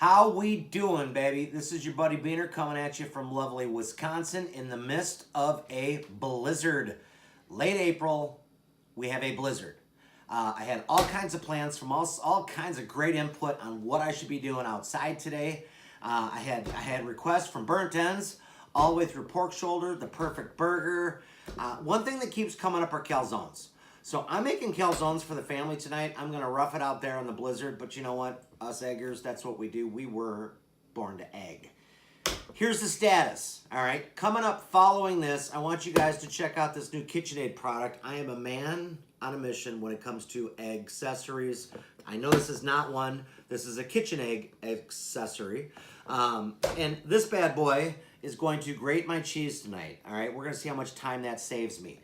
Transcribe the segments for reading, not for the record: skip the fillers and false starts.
How we doing, baby? This is your buddy Beaner coming at you from lovely Wisconsin in the midst of a blizzard. Late April, we have a blizzard. I had all kinds of plans from all kinds of great input on what I should be doing outside today. I had requests from burnt ends all the way through pork shoulder, the perfect burger. One thing that keeps coming up are calzones. So I'm making calzones for the family tonight. I'm going to rough it out there in the blizzard, but you know what? Us eggers, that's what we do. We were born to egg. Here's the status, all right? Coming up following this, I want you guys to check out this new KitchenAid product. I am a man on a mission when it comes to egg accessories. I know this is not one. This is a KitchenAid accessory. And this bad boy is going to grate my cheese tonight, all right? We're going to see how much time that saves me.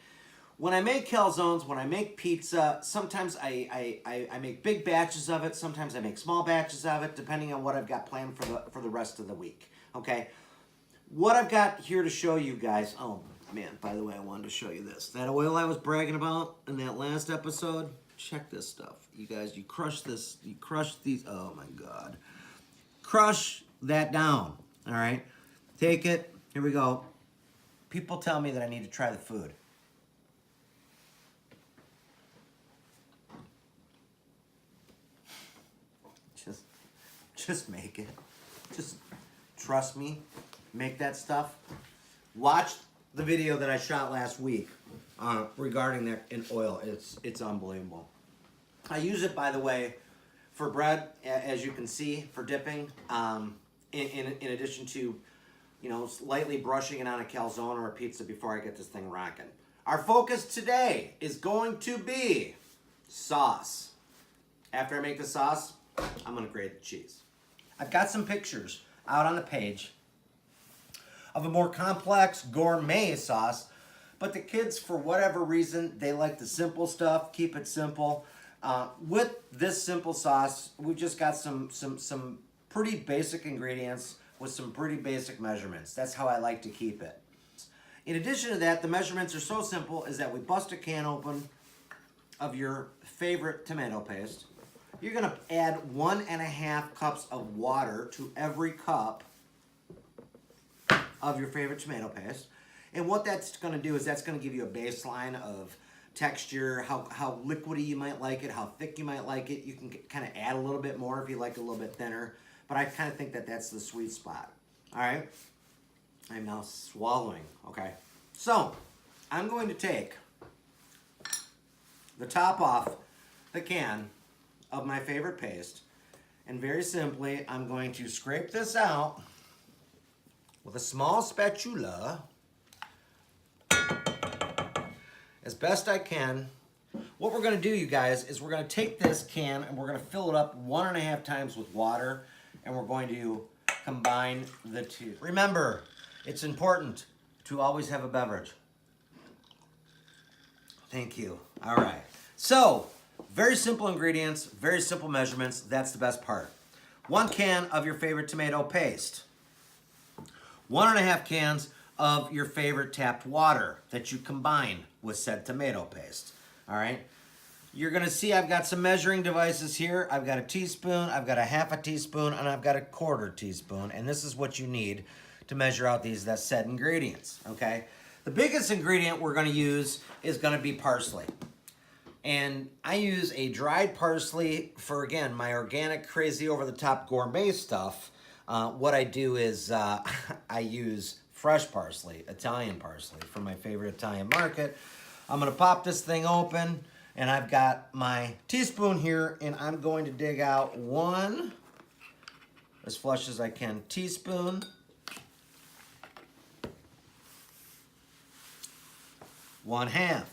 When I make calzones, when I make pizza, sometimes I make big batches of it. Sometimes I make small batches of it, depending on what I've got planned for the rest of the week. Okay, what I've got here to show you guys. Oh man, by the way, I wanted to show you this. That oil I was bragging about in that last episode. Check this stuff, you guys. You crush this. You crush these. Oh my God, crush that down. All right, take it. Here we go. People tell me that I need to try the food. Just make it. Just trust me. Make that stuff. Watch the video that I shot last week regarding that in oil. It's unbelievable. I use it, by the way, for bread, as you can see, for dipping. In addition to, you know, lightly brushing it on a calzone or a pizza before I get this thing rocking. Our focus today is going to be sauce. After I make the sauce, I'm going to grate the cheese. I've got some pictures out on the page of a more complex gourmet sauce, but the kids, for whatever reason, they like the simple stuff. Keep it simple. With this simple sauce, we've just got some pretty basic ingredients with some pretty basic measurements. That's how I like to keep it. In addition to that, the measurements are so simple is that we bust a can open of your favorite tomato paste. You're going to add 1.5 cups of water to every cup of your favorite tomato paste. And what that's going to do is that's going to give you a baseline of texture, how liquidy you might like it, how thick you might like it. You can kind of add a little bit more if you like it a little bit thinner. But I kind of think that that's the sweet spot. All right? I'm now swallowing. Okay. So, I'm going to take the top off the can of my favorite paste, and very simply I'm going to scrape this out with a small spatula as best I can. What we're going to do, you guys, is we're going to take this can and we're going to fill it up 1.5 times with water, and we're going to combine the two. Remember, it's important to always have a beverage. Thank you. All right. So, very simple ingredients, very simple measurements. That's the best part. 1 can of your favorite tomato paste. 1.5 cans of your favorite tapped water that you combine with said tomato paste. All right. You're going to see I've got some measuring devices here. I've got a teaspoon, I've got a 1/2 teaspoon, and I've got a 1/4 teaspoon. And this is what you need to measure out that said ingredients. Okay. The biggest ingredient we're going to use is going to be parsley. And I use a dried parsley for, again, my organic, crazy, over-the-top gourmet stuff. What I do is I use fresh parsley, Italian parsley, from my favorite Italian market. I'm going to pop this thing open, and I've got my teaspoon here, and I'm going to dig out 1, as flush as I can, teaspoon. 1/2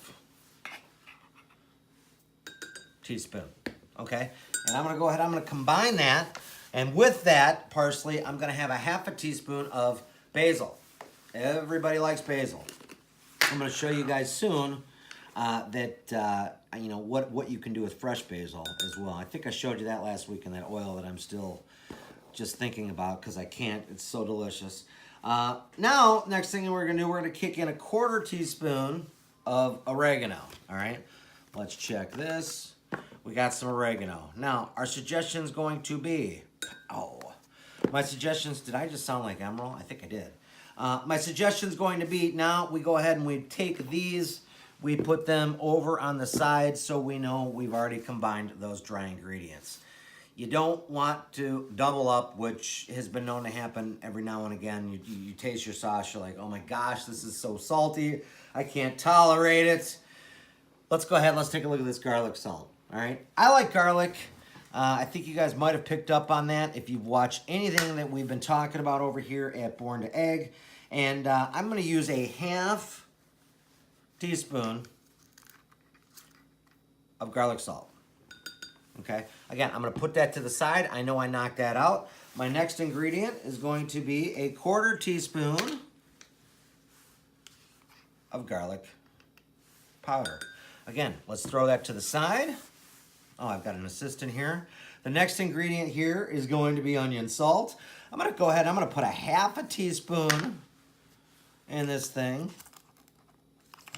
teaspoon, okay? And I'm gonna go ahead, I'm gonna combine that, and with that parsley, I'm gonna have a 1/2 teaspoon of basil. Everybody likes basil. I'm gonna show you guys soon that, you know, what you can do with fresh basil as well. I think I showed you that last week in that oil that I'm still just thinking about because I can't, it's so delicious. Now, next thing we're gonna do, we're gonna kick in a 1/4 teaspoon of oregano, all right? Let's check this. We got some oregano. Now, our suggestion is going to be, My suggestions, did I just sound like Emerald? I think I did. My suggestion's going to be, now we go ahead and we take these, we put them over on the side so we know we've already combined those dry ingredients. You don't want to double up, which has been known to happen every now and again. You taste your sauce, you're like, oh my gosh, this is so salty. I can't tolerate it. Let's go ahead, let's take a look at this garlic salt, all right? I like garlic. I think you guys might have picked up on that if you've watched anything that we've been talking about over here at Born to Egg. And I'm gonna use a half teaspoon of garlic salt. Okay, again, I'm gonna put that to the side. I know I knocked that out. My next ingredient is going to be a 1/4 teaspoon of garlic powder. Again, let's throw that to the side. Oh, I've got an assistant here. The next ingredient here is going to be onion salt. I'm gonna go ahead, I'm gonna put a 1/2 teaspoon in this thing.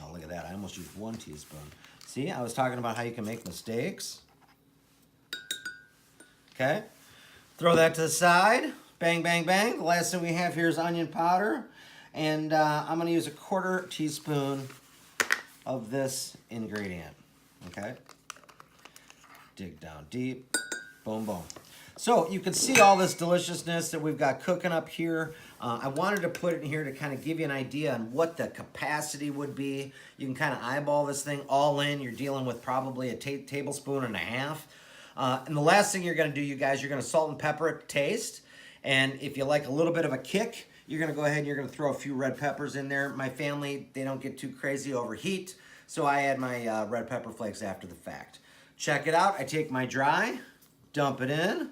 Oh, look at that, I almost used 1 teaspoon. See, I was talking about how you can make mistakes. Okay, throw that to the side. Bang, bang, bang. The last thing we have here is onion powder. And I'm gonna use a 1/4 teaspoon of this ingredient, okay? Dig down deep, boom, boom. So you can see all this deliciousness that we've got cooking up here. I wanted to put it in here to kind of give you an idea on what the capacity would be. You can kind of eyeball this thing all in. You're dealing with probably a tablespoon and a half. And the last thing you're gonna do, you guys, you're gonna salt and pepper it to taste. And if you like a little bit of a kick, you're gonna go ahead and you're gonna throw a few red peppers in there. My family, they don't get too crazy over heat, so I add my red pepper flakes after the fact. Check it out, I take my dry, dump it in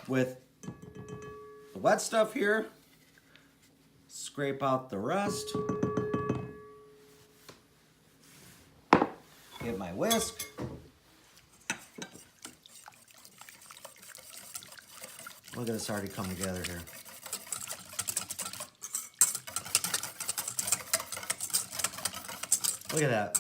with the wet stuff here, scrape out the rest, get my whisk. Look at this already come together here. Look at that.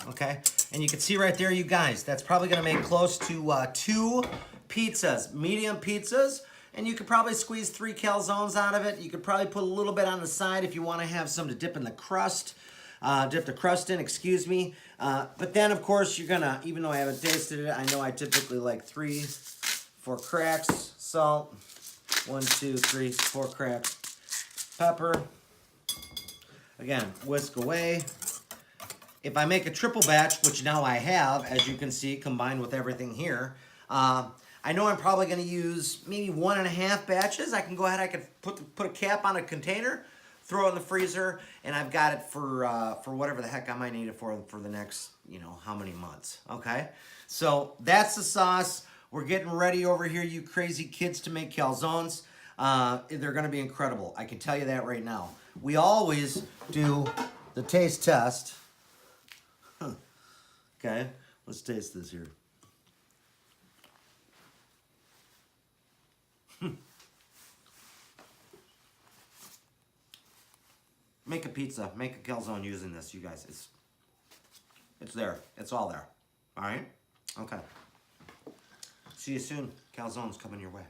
Okay, and you can see right there, you guys, that's probably gonna make close to 2 pizzas, medium pizzas, and you could probably squeeze 3 calzones out of it. You could probably put a little bit on the side if you wanna have some to dip in the crust, dip the crust in, excuse me. But then, of course, you're gonna, even though I haven't tasted it, I know I typically like 3, 4 cracks, salt, 1, 2, 3, 4 cracks, pepper. Again, whisk away. If I make a triple batch, which now I have, as you can see, combined with everything here, I know I'm probably gonna use maybe 1.5 batches. I can go ahead, I could put a cap on a container, throw it in the freezer, and I've got it for whatever the heck I might need it for the next, you know, how many months, okay? So that's the sauce. We're getting ready over here, you crazy kids, to make calzones. They're gonna be incredible. I can tell you that right now. We always do the taste test. Okay, let's taste this here. Make a pizza, make a calzone using this, you guys. It's there. It's all there. All right? Okay. See you soon. Calzone's coming your way.